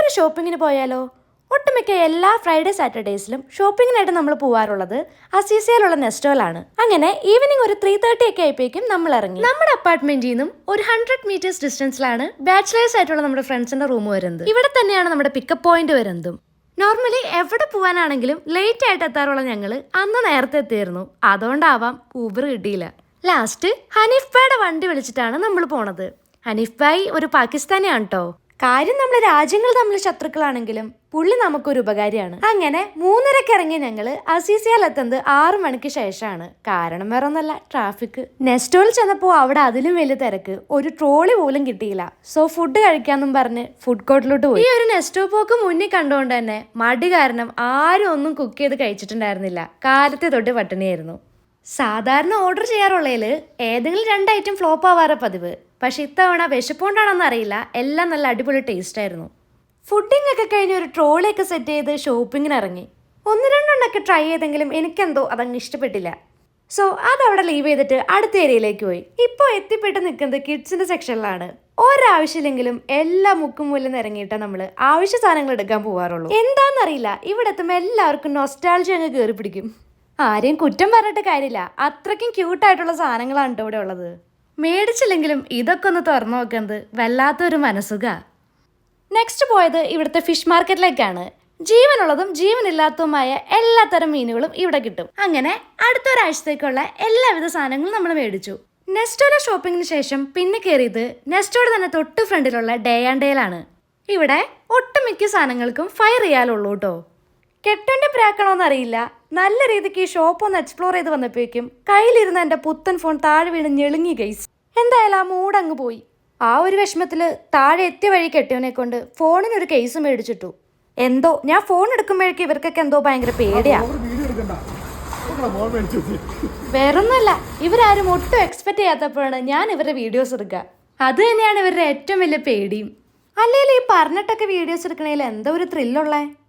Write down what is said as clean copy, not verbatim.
നമുക്കൊരു ഷോപ്പിങ്ങിന് പോയാലോ? ഒട്ടുമിക്ക എല്ലാ ഫ്രൈഡേ സാറ്റർഡേസിലും ഷോപ്പിങ്ങിനായിട്ട് നമ്മൾ പോവാറുള്ളത് അസീസിയയിലുള്ള നെസ്റ്റോയിലാണ്. അങ്ങനെ ഈവനിങ് ഒരു 3:30 ഒക്കെ ആയപ്പോഴേക്കും നമ്മൾ ഇറങ്ങി. നമ്മുടെ അപ്പാർട്ട്മെന്റിൽ നിന്നും ഒരു 100 മീറ്റേഴ്സ് ഡിസ്റ്റൻസിലാണ് ബാച്ചിലേഴ്സ് ആയിട്ടുള്ള നമ്മുടെ ഫ്രണ്ട്സിന്റെ റൂം വരുന്നത്. ഇവിടെ തന്നെയാണ് നമ്മുടെ പിക്കപ്പ് പോയിന്റ് വരുന്നതും. നോർമലി എവിടെ പോകാനാണെങ്കിലും ലേറ്റ് ആയിട്ട് എത്താറുള്ള ഞങ്ങള് അന്ന് നേരത്തെ എത്തിയിരുന്നു. അതുകൊണ്ടാവാം ഊബർ കിട്ടിയില്ല. ലാസ്റ്റ് ഹനീഫ് ഭായിയുടെ വണ്ടി വിളിച്ചിട്ടാണ് നമ്മൾ പോണത്. ഹനീഫ് ഭായ് ഒരു പാകിസ്ഥാനിയാണ് കേട്ടോ. കാര്യം നമ്മളെ രാജ്യങ്ങൾ തമ്മിൽ ശത്രുക്കളാണെങ്കിലും പുള്ളി നമുക്കൊരു ഉപകാരിയാണ്. അങ്ങനെ 3:30 ഇറങ്ങിയ ഞങ്ങള് അസീസിയയിൽ എത്തുന്നത് 6 മണിക്ക് ശേഷമാണ്. കാരണം വേറെ ഒന്നല്ല, ട്രാഫിക്. നെസ്റ്റോയിൽ ചെന്നപ്പോ അവിടെ അതിലും വലിയ തിരക്ക്, ഒരു ട്രോളി പോലും കിട്ടിയില്ല. സോ ഫുഡ് കഴിക്കാന്നും പറഞ്ഞ് ഫുഡ് കോർട്ടിലോട്ട് പോയി. ഈ ഒരു നെസ്റ്റോ പോക്ക് മുന്നിൽ കണ്ടുകൊണ്ട് തന്നെ മടി കാരണം ആരും ഒന്നും കുക്ക് ചെയ്ത് കഴിച്ചിട്ടുണ്ടായിരുന്നില്ല. കാലത്തെ തൊട്ട് പട്ടിണിയായിരുന്നു. സാധാരണ ഓർഡർ ചെയ്യാറുള്ളതില് ഏതെങ്കിലും 2 ഐറ്റം ഫ്ലോപ്പ് ആവാറ പതിവ്. പക്ഷെ ഇത്തവണ വിശപ്പുകൊണ്ടാണെന്ന് അറിയില്ല, എല്ലാം നല്ല അടിപൊളി ടേസ്റ്റ് ആയിരുന്നു. ഫുഡിങ് ഒക്കെ കഴിഞ്ഞ് ഒരു ട്രോളിയൊക്കെ സെറ്റ് ചെയ്ത് ഷോപ്പിങ്ങിന് ഇറങ്ങി. 1-2 ട്രൈ ചെയ്തെങ്കിലും എനിക്കെന്തോ അതങ്ങ് ഇഷ്ടപ്പെട്ടില്ല. സോ അതവിടെ ലീവ് ചെയ്തിട്ട് അടുത്ത ഏരിയയിലേക്ക് പോയി. ഇപ്പോൾ എത്തിപ്പെട്ട് നിൽക്കുന്നത് കിഡ്സിന്റെ സെക്ഷനിലാണ്. ഒരാവശ്യമില്ലെങ്കിലും എല്ലാ മുക്കും മൂലം ഇറങ്ങിയിട്ടാണ് നമ്മൾ ആവശ്യ സാധനങ്ങൾ എടുക്കാൻ പോവാറുള്ളൂ. എന്താണെന്നറിയില്ല, ഇവിടെ എത്തുമ്പോൾ എല്ലാവർക്കും നൊസ്റ്റാൾജി അങ്ങ് കയറി പിടിക്കും. ആരെയും കുറ്റം പറഞ്ഞിട്ട് കാര്യമില്ല, അത്രയ്ക്കും ക്യൂട്ടായിട്ടുള്ള സാധനങ്ങളാണ് കേട്ടോ ഇവിടെ ഉള്ളത്. മേടിച്ചില്ലെങ്കിലും ഇതൊക്കെ ഒന്ന് തുറന്നു നോക്കുന്നത് വല്ലാത്തൊരു മനസ്സുഖ. നെക്സ്റ്റ് പോയത് ഇവിടുത്തെ ഫിഷ് മാർക്കറ്റിലേക്കാണ്. ജീവനുള്ളതും ജീവനില്ലാത്തതുമായ എല്ലാത്തരം മീനുകളും ഇവിടെ കിട്ടും. അങ്ങനെ അടുത്തൊരാഴ്ചത്തേക്കുള്ള എല്ലാവിധ സാധനങ്ങളും നമ്മൾ മേടിച്ചു. നെസ്റ്റോയിലെ ഷോപ്പിങ്ങിന് ശേഷം പിന്നെ കയറിയത് നെസ്റ്റോയുടെ തന്നെ തൊട്ട് ഫ്രണ്ടിലുള്ള ഡേ ആൻഡ് ഡേയിലാണ്. ഇവിടെ ഒട്ടുമിക്ക സാധനങ്ങൾക്കും 5 റിയാലുള്ളൂ കേട്ടോ. കെട്ടൻ്റെ പ്രാക്കണോന്ന് അറിയില്ല, നല്ല രീതിക്ക് ഈ ഷോപ്പ് ഒന്ന് എക്സ്പ്ലോർ ചെയ്ത് വന്നപ്പോഴേക്കും കയ്യിലിരുന്ന എൻ്റെ പുത്തൻ ഫോൺ താഴെ വീണ് ഞെളുങ്ങി ഗൈസ്. എന്തായാലും ആ മൂടങ്ങ് പോയി. ആ ഒരു വിഷമത്തിൽ താഴെ എത്തിയ വഴി കെട്ടിയവനെ കൊണ്ട് ഫോണിനൊരു കേസ് മേടിച്ചിട്ടു. എന്തോ ഞാൻ ഫോൺ എടുക്കുമ്പോഴേക്കും ഇവർക്കൊക്കെ എന്തോ ഭയങ്കര പേടിയാ. വേറൊന്നുമല്ല, ഇവരാരും ഒട്ടും എക്സ്പെക്ട് ചെയ്യാത്തപ്പോഴാണ് ഞാൻ ഇവരുടെ വീഡിയോസ് എടുക്കുക. അത് തന്നെയാണ് ഇവരുടെ ഏറ്റവും വലിയ പേടിയും. അല്ലെങ്കിൽ ഈ പറഞ്ഞിട്ടൊക്കെ വീഡിയോസ് എടുക്കണേൽ എന്താ ഒരു ത്രില്ലുള്ളേ.